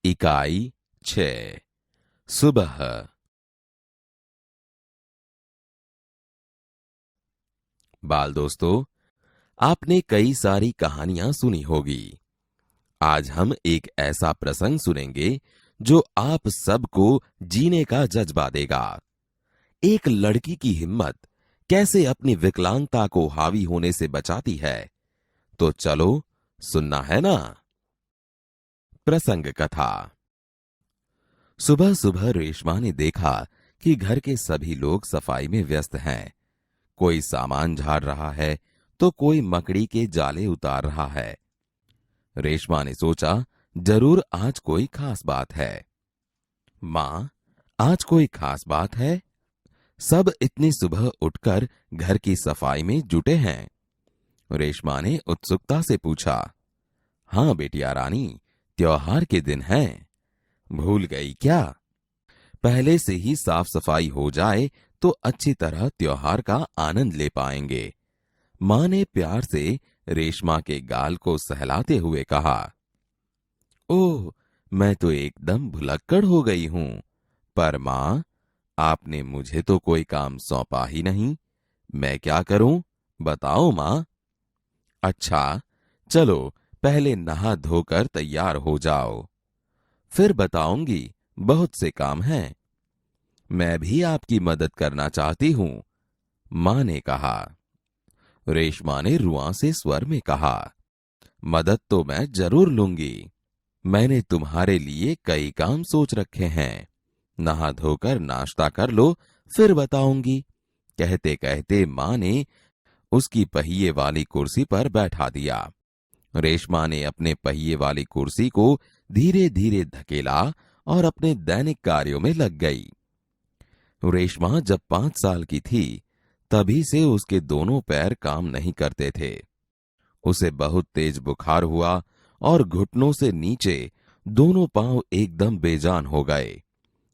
इकाई 6 सुबह। बाल दोस्तों, आपने कई सारी कहानियां सुनी होगी। आज हम एक ऐसा प्रसंग सुनेंगे जो आप सबको जीने का जज्बा देगा। एक लड़की की हिम्मत कैसे अपनी विकलांगता को हावी होने से बचाती है। तो चलो सुनना है ना। प्रसंग कथा। सुबह सुबह रेशमा ने देखा कि घर के सभी लोग सफाई में व्यस्त हैं। कोई सामान झाड़ रहा है तो कोई मकड़ी के जाले उतार रहा है। रेशमा ने सोचा, जरूर आज कोई खास बात है। मां, आज कोई खास बात है? सब इतनी सुबह उठकर घर की सफाई में जुटे हैं। रेशमा ने उत्सुकता से पूछा। हां बेटिया रानी, त्योहार के दिन हैं। भूल गई क्या? पहले से ही साफ सफाई हो जाए तो अच्छी तरह त्योहार का आनंद ले पाएंगे। मां ने प्यार से रेशमा के गाल को सहलाते हुए कहा। ओह, मैं तो एकदम भुलक्कड़ हो गई हूं। पर मां, आपने मुझे तो कोई काम सौंपा ही नहीं। मैं क्या करूं? बताओ मां। अच्छा, चलो पहले नहा धोकर तैयार हो जाओ, फिर बताऊंगी। बहुत से काम हैं। मैं भी आपकी मदद करना चाहती हूं, मां ने कहा। रेशमा ने रुआंसे स्वर में कहा। मदद तो मैं जरूर लूंगी। मैंने तुम्हारे लिए कई काम सोच रखे हैं। नहा धोकर नाश्ता कर लो, फिर बताऊंगी। कहते कहते मां ने उसकी पहिए वाली कुर्सी पर बैठा दिया। रेशमा ने अपने पहिए वाली कुर्सी को धीरे धीरे धकेला और अपने दैनिक कार्यों में लग गई। रेशमा जब 5 साल की थी, तभी से उसके दोनों पैर काम नहीं करते थे। उसे बहुत तेज बुखार हुआ और घुटनों से नीचे दोनों पांव एकदम बेजान हो गए।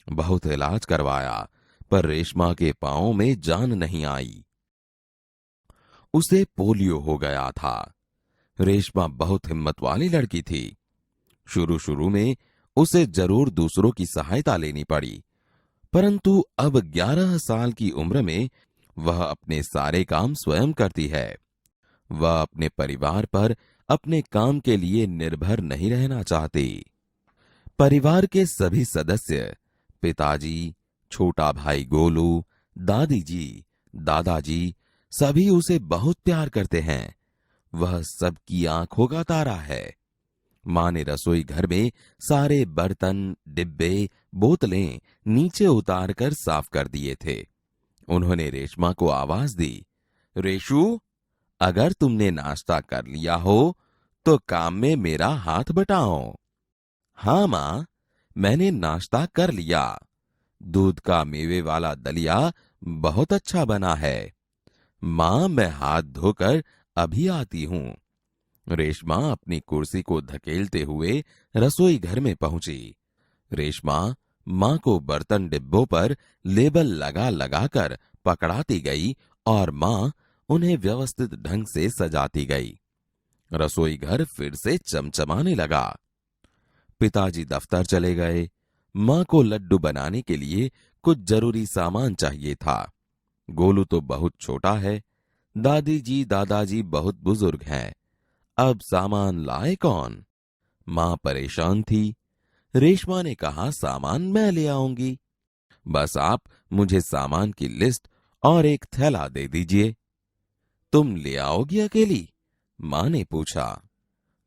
बहुत इलाज करवाया, पर रेशमा के पांवों में जान नहीं आई। उसे पोलियो हो गया था। रेशमा बहुत हिम्मत वाली लड़की थी। शुरू शुरू में उसे जरूर दूसरों की सहायता लेनी पड़ी, परंतु अब 11 साल की उम्र में वह अपने सारे काम स्वयं करती है। वह अपने परिवार पर अपने काम के लिए निर्भर नहीं रहना चाहती। परिवार के सभी सदस्य, पिताजी, छोटा भाई गोलू, दादी जी, दादाजी, सभी उसे बहुत प्यार करते हैं। वह सबकी आंखों का तारा है। मां ने रसोई घर में सारे बर्तन, डिब्बे, बोतलें नीचे उतारकर साफ कर दिए थे। उन्होंने रेशमा को आवाज दी। रेशु, अगर तुमने नाश्ता कर लिया हो तो काम में मेरा हाथ बटाओ। हाँ मां, मैंने नाश्ता कर लिया। दूध का मेवे वाला दलिया बहुत अच्छा बना है। मां, मैं हाथ धोकर अभी आती हूं। रेशमा अपनी कुर्सी को धकेलते हुए रसोई घर में पहुंची। रेशमा मां को बर्तन डिब्बों पर लेबल लगा लगाकर पकड़ाती गई और मां उन्हें व्यवस्थित ढंग से सजाती गई। रसोई घर फिर से चमचमाने लगा। पिताजी दफ्तर चले गए। मां को लड्डू बनाने के लिए कुछ जरूरी सामान चाहिए था। गोलू तो बहुत छोटा है। दादी जी, दादाजी बहुत बुजुर्ग हैं। अब सामान लाए कौन? मां परेशान थी। रेशमा ने कहा, सामान मैं ले आऊंगी। बस आप मुझे सामान की लिस्ट और एक थैला दे दीजिए। तुम ले आओगी अकेली? मां ने पूछा।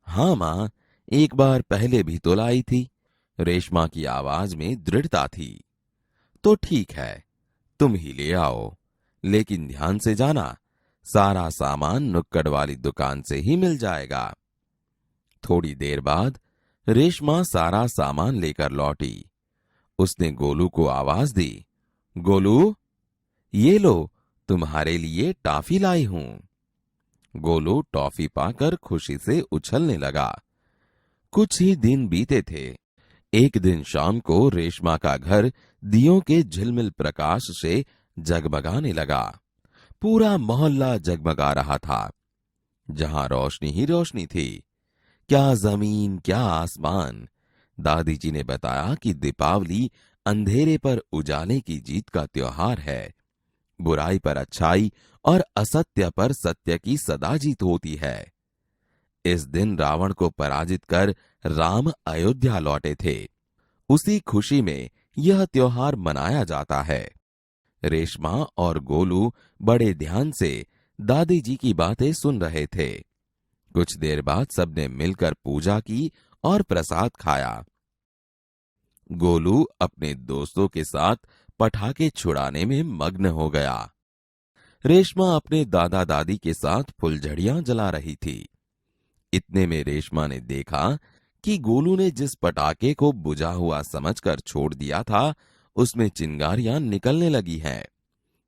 हाँ मां, एक बार पहले भी तो लाई थी। रेशमा की आवाज में दृढ़ता थी। तो ठीक है, तुम ही ले आओ, लेकिन ध्यान से जाना, सारा सामान नुक्कड़ वाली दुकान से ही मिल जाएगा। थोड़ी देर बाद रेशमा सारा सामान लेकर लौटी। उसने गोलू को आवाज दी। गोलू, ये लो, तुम्हारे लिए टॉफी लाई हूं। गोलू टॉफी पाकर खुशी से उछलने लगा। कुछ ही दिन बीते थे। एक दिन शाम को रेशमा का घर दियों के झिलमिल प्रकाश से जगमगाने लगा। पूरा मोहल्ला जगमगा रहा था। जहां रोशनी ही रोशनी थी। क्या जमीन, क्या आसमान। दादी जी ने बताया कि दीपावली अंधेरे पर उजाले की जीत का त्योहार है। बुराई पर अच्छाई और असत्य पर सत्य की सदा जीत होती है। इस दिन रावण को पराजित कर राम अयोध्या लौटे थे। उसी खुशी में यह त्योहार मनाया जाता है। रेशमा और गोलू बड़े ध्यान से दादी जी की बातें सुन रहे थे। कुछ देर बाद सबने मिलकर पूजा की और प्रसाद खाया। गोलू अपने दोस्तों के साथ पटाखे छुड़ाने में मग्न हो गया। रेशमा अपने दादा दादी के साथ फुलझड़ियां जला रही थी। इतने में रेशमा ने देखा कि गोलू ने जिस पटाखे को बुझा हुआ समझकर छोड़ दिया था, उसमें चिंगारियां निकलने लगी हैं।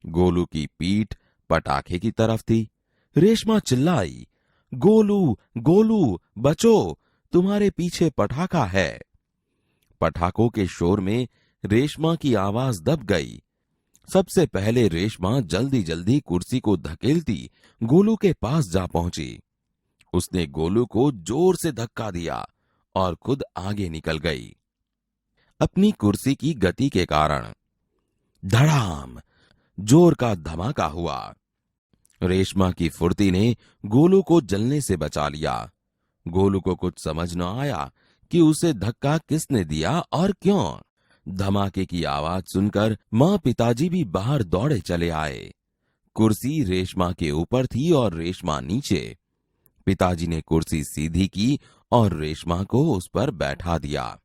गोलू की पीठ पटाखे की तरफ थी। रेशमा चिल्लाई, गोलू, गोलू, बचो, तुम्हारे पीछे पटाखा है। पटाखों के शोर में रेशमा की आवाज दब गई। सबसे पहले रेशमा जल्दी जल्दी कुर्सी को धकेलती गोलू के पास जा पहुंची। उसने गोलू को जोर से धक्का दिया और खुद आगे निकल गई। अपनी कुर्सी की गति के कारण धड़ाम जोर का धमाका हुआ। रेशमा की फुर्ती ने गोलू को जलने से बचा लिया। गोलू को कुछ समझ न आया कि उसे धक्का किसने दिया और क्यों। धमाके की आवाज सुनकर माँ पिताजी भी बाहर दौड़े चले आए। कुर्सी रेशमा के ऊपर थी और रेशमा नीचे। पिताजी ने कुर्सी सीधी की और रेशमा को उस पर बैठा दिया।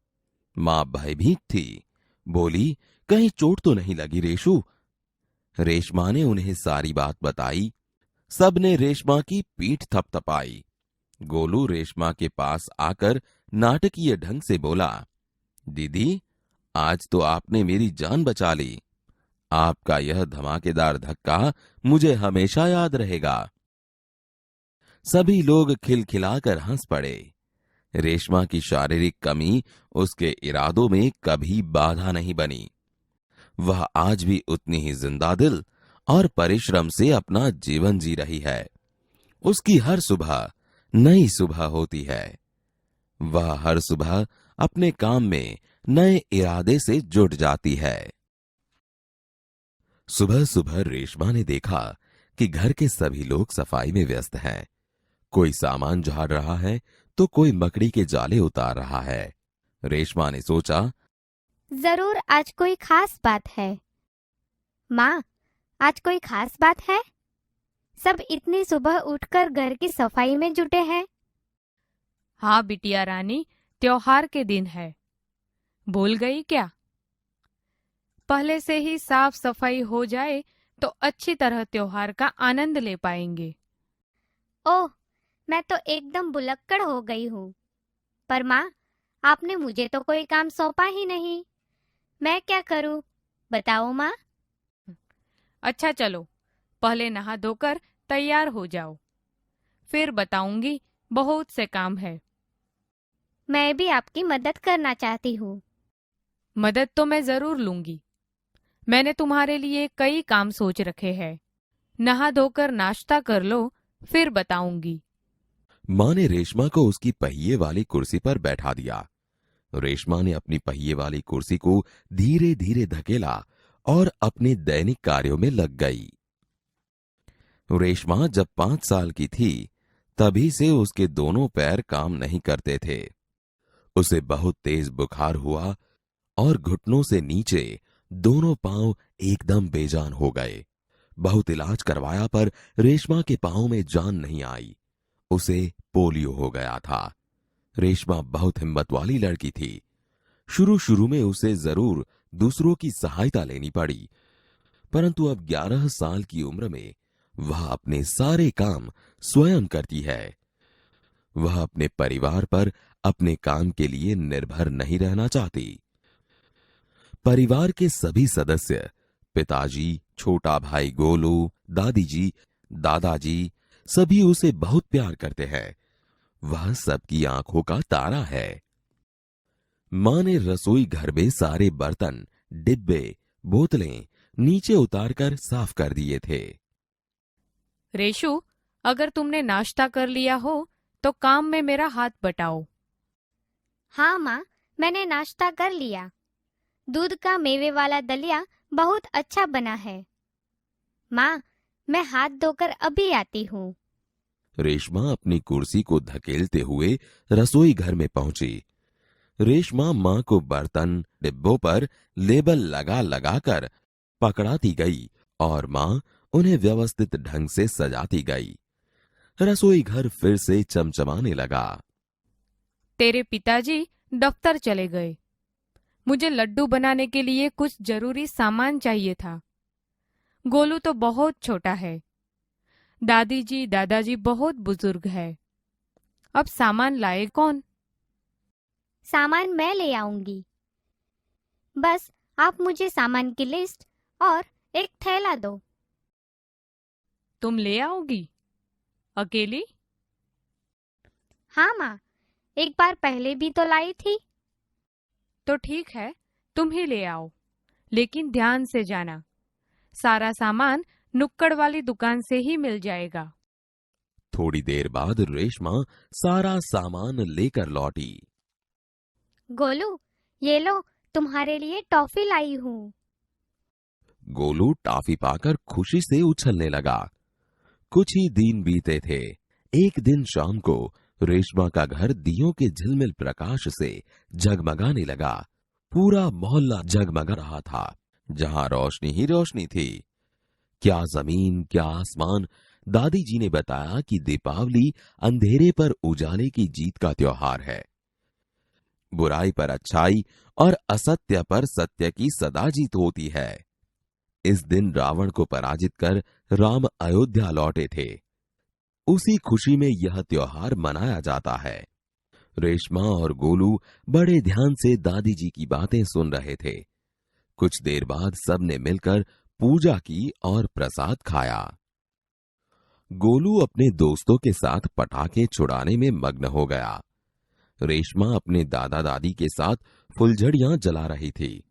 माँ भयभीत थी, बोली, कहीं चोट तो नहीं लगी रेशु? रेशमा ने उन्हें सारी बात बताई। सबने रेशमा की पीठ थपथपाई। गोलू रेशमा के पास आकर नाटकीय ढंग से बोला, दीदी, आज तो आपने मेरी जान बचा ली। आपका यह धमाकेदार धक्का मुझे हमेशा याद रहेगा। सभी लोग खिलखिलाकर हंस पड़े। रेशमा की शारीरिक कमी उसके इरादों में कभी बाधा नहीं बनी। वह आज भी उतनी ही जिंदादिल और परिश्रम से अपना जीवन जी रही है। उसकी हर सुबह नई सुबह होती है। वह हर सुबह अपने काम में नए इरादे से जुट जाती है। सुबह सुबह रेशमा ने देखा कि घर के सभी लोग सफाई में व्यस्त हैं। कोई सामान झाड़ रहा है तो कोई मकड़ी के जाले उतार रहा है। रेशमा ने सोचा, जरूर आज कोई खास बात है। माँ, आज कोई खास बात है? सब इतनी सुबह उठकर घर की सफाई में जुटे हैं। हाँ बिटिया रानी, त्योहार के दिन है। भूल गई क्या? पहले से ही साफ सफाई हो जाए तो अच्छी तरह त्योहार का आनंद ले पाएंगे। ओह, मैं तो एकदम भुलक्कड़ हो गई हूँ। पर माँ, आपने मुझे तो कोई काम सौंपा ही नहीं। मैं क्या करूँ, बताओ माँ। अच्छा चलो, पहले नहा धोकर तैयार हो जाओ, फिर बताऊंगी। बहुत से काम है। मैं भी आपकी मदद करना चाहती हूँ। मदद तो मैं जरूर लूंगी। मैंने तुम्हारे लिए कई काम सोच रखे हैं। नहा धोकर नाश्ता कर लो, फिर बताऊंगी। माँ ने रेशमा को उसकी पहिए वाली कुर्सी पर बैठा दिया। रेशमा ने अपनी पहिए वाली कुर्सी को धीरे धीरे धकेला और अपने दैनिक कार्यों में लग गई। रेशमा जब 5 साल की थी, तभी से उसके दोनों पैर काम नहीं करते थे। उसे बहुत तेज बुखार हुआ और घुटनों से नीचे दोनों पांव एकदम बेजान हो गए। बहुत इलाज करवाया पर रेशमा के पांव में जान नहीं आई। उसे पोलियो हो गया था। रेशमा बहुत हिम्मत वाली लड़की थी। शुरू शुरू में उसे जरूर दूसरों की सहायता लेनी पड़ी, परंतु अब 11 साल की उम्र में वह अपने सारे काम स्वयं करती है। वह अपने परिवार पर अपने काम के लिए निर्भर नहीं रहना चाहती। परिवार के सभी सदस्य, पिताजी, छोटा भाई गोलू, दादी जी, दादाजी, सभी उसे बहुत प्यार करते हैं। वह सबकी आंखों का तारा है। मां ने रसोई घर में सारे बर्तन, डिब्बे, बोतलें नीचे उतारकर साफ कर दिए थे। रेशु, अगर तुमने नाश्ता कर लिया हो तो काम में मेरा हाथ बटाओ। हाँ माँ, मैंने नाश्ता कर लिया। दूध का मेवे वाला दलिया बहुत अच्छा बना है। माँ, मैं हाथ धोकर अभी आती हूँ। रेशमा अपनी कुर्सी को धकेलते हुए रसोई घर में पहुंची। रेशमा माँ को बर्तन डिब्बों पर लेबल लगा लगा कर पकड़ाती गई और माँ उन्हें व्यवस्थित ढंग से सजाती गई। रसोई घर फिर से चमचमाने लगा। तेरे पिताजी दफ्तर चले गए। मुझे लड्डू बनाने के लिए कुछ जरूरी सामान चाहिए था। गोलू तो बहुत छोटा है। दादी जी दादाजी बहुत बुजुर्ग है। अब सामान लाए कौन? सामान मैं ले आऊंगी। बस आप मुझे सामान की लिस्ट और एक थैला दो। तुम ले आओगी अकेली? हाँ माँ, एक बार पहले भी तो लाई थी। तो ठीक है, तुम ही ले आओ, लेकिन ध्यान से जाना। सारा सामान नुक्कड़ वाली दुकान से ही मिल जाएगा। थोड़ी देर बाद रेशमा सारा सामान लेकर लौटी। गोलू, ये लो, तुम्हारे लिए टॉफी लाई हूँ। गोलू टॉफी पाकर खुशी से उछलने लगा। कुछ ही दिन बीते थे। एक दिन शाम को रेशमा का घर दियों के झिलमिल प्रकाश से जगमगाने लगा। पूरा मोहल्ला जगमगा रहा था। जहां रोशनी ही रोशनी थी। क्या जमीन क्या आसमान। दादी जी ने बताया कि दीपावली अंधेरे पर उजाले की जीत का त्योहार है। बुराई पर अच्छाई और असत्य पर सत्य की सदा जीत होती है। इस दिन रावण को पराजित कर राम अयोध्या लौटे थे। उसी खुशी में यह त्योहार मनाया जाता है। रेशमा और गोलू बड़े ध्यान से दादी जी की बातें सुन रहे थे। कुछ देर बाद सबने मिलकर पूजा की और प्रसाद खाया। गोलू अपने दोस्तों के साथ पटाखे छुड़ाने में मग्न हो गया। रेशमा अपने दादा दादी के साथ फुलझड़ियां जला रही थी।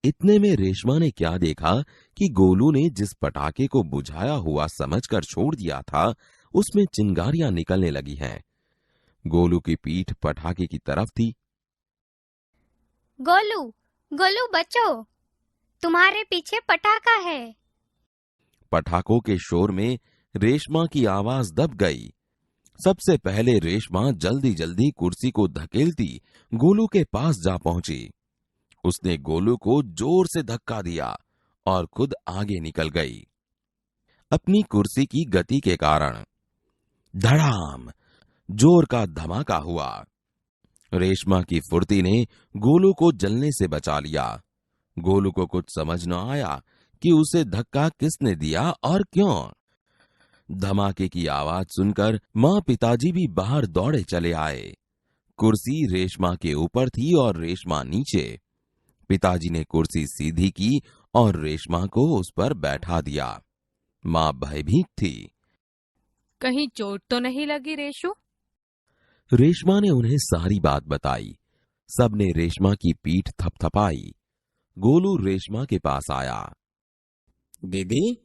इतने में रेशमा ने क्या देखा कि गोलू ने जिस पटाखे को बुझाया हुआ समझकर छोड़ दिया था, उसमें चिंगारियां निकलने लगी हैं। गोलू की पीठ पटाखे की तरफ थी। गोलू, गोलू बचो, तुम्हारे पीछे पटाखा है। पटाखों के शोर में रेशमा की आवाज दब गई। सबसे पहले रेशमा जल्दी जल्दी कुर्सी को धकेलती गोलू के पास जा पहुंची। उसने गोलू को जोर से धक्का दिया और खुद आगे निकल गई। अपनी कुर्सी की गति के कारण धड़ाम जोर का धमाका हुआ। रेशमा की फुर्ती ने गोलू को जलने से बचा लिया। गोलू को कुछ समझ न आया कि उसे धक्का किसने दिया और क्यों। धमाके की आवाज सुनकर माँ पिताजी भी बाहर दौड़े चले आए। कुर्सी रेशमा के ऊपर थी और रेशमा नीचे। पिताजी ने कुर्सी सीधी की और रेशमा को उस पर बैठा दिया। माँ भयभीत थी। कहीं चोट तो नहीं लगी रेशु? रेशमा ने उन्हें सारी बात बताई। सबने रेशमा की पीठ थपथपाई। गोलू रेशमा के पास आया। दीदी,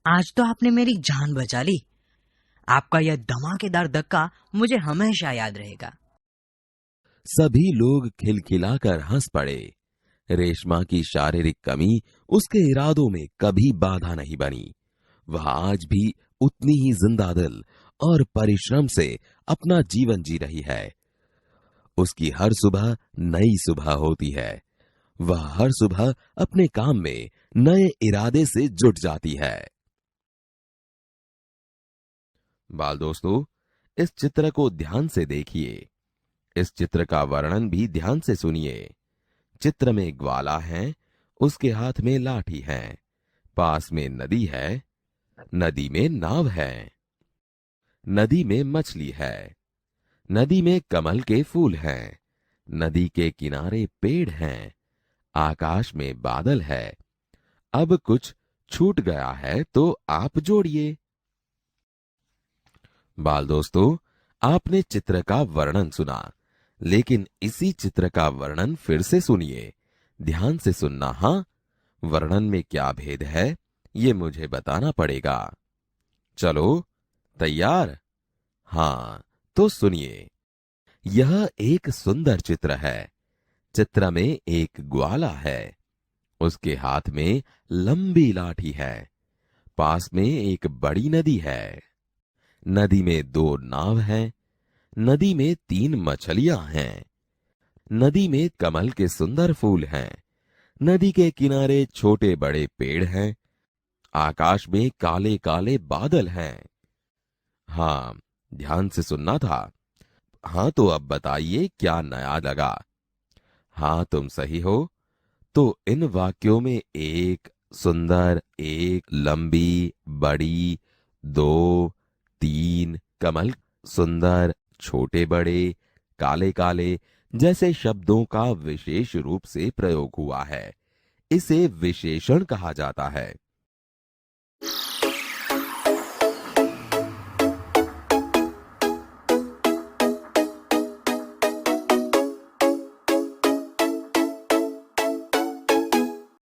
आज तो आपने मेरी जान बचा ली। आपका यह धमाकेदार धक्का मुझे हमेशा याद रहेगा। सभी लोग खिलखिलाकर हंस पड़े। रेशमा की शारीरिक कमी उसके इरादों में कभी बाधा नहीं बनी। वह आज भी उतनी ही जिंदा दिल और परिश्रम से अपना जीवन जी रही है। उसकी हर सुबह नई सुबह होती है। वह हर सुबह अपने काम में नए इरादे से जुट जाती है। बाल दोस्तों, इस चित्र को ध्यान से देखिए। इस चित्र का वर्णन भी ध्यान से सुनिए। चित्र में ग्वाला है, उसके हाथ में लाठी है। पास में नदी है, नदी में नाव है। नदी में मछली है। नदी में कमल के फूल हैं। नदी के किनारे पेड़ हैं। आकाश में बादल है। अब कुछ छूट गया है तो आप जोड़िए। बाल दोस्तों, आपने चित्र का वर्णन सुना, लेकिन इसी चित्र का वर्णन फिर से सुनिए। ध्यान से सुनना। हाँ, वर्णन में क्या भेद है ये मुझे बताना पड़ेगा। चलो, तैयार? हाँ, तो सुनिए। यह एक सुंदर चित्र है। चित्र में एक ग्वाला है। उसके हाथ में लंबी लाठी है। पास में एक बड़ी नदी है। नदी में 2 नाव हैं। नदी में 3 मछलियां हैं। नदी में कमल के सुंदर फूल हैं। नदी के किनारे छोटे बड़े पेड़ हैं। आकाश में काले काले बादल हैं। हाँ, ध्यान से सुनना था। हाँ, तो अब बताइए क्या नया लगा। हाँ, तुम सही हो। तो इन वाक्यों में एक सुंदर, एक लंबी, बड़ी, 2, 3, कमल, सुंदर, छोटे बड़े, काले काले जैसे शब्दों का विशेष रूप से प्रयोग हुआ है। इसे विशेषण कहा जाता है।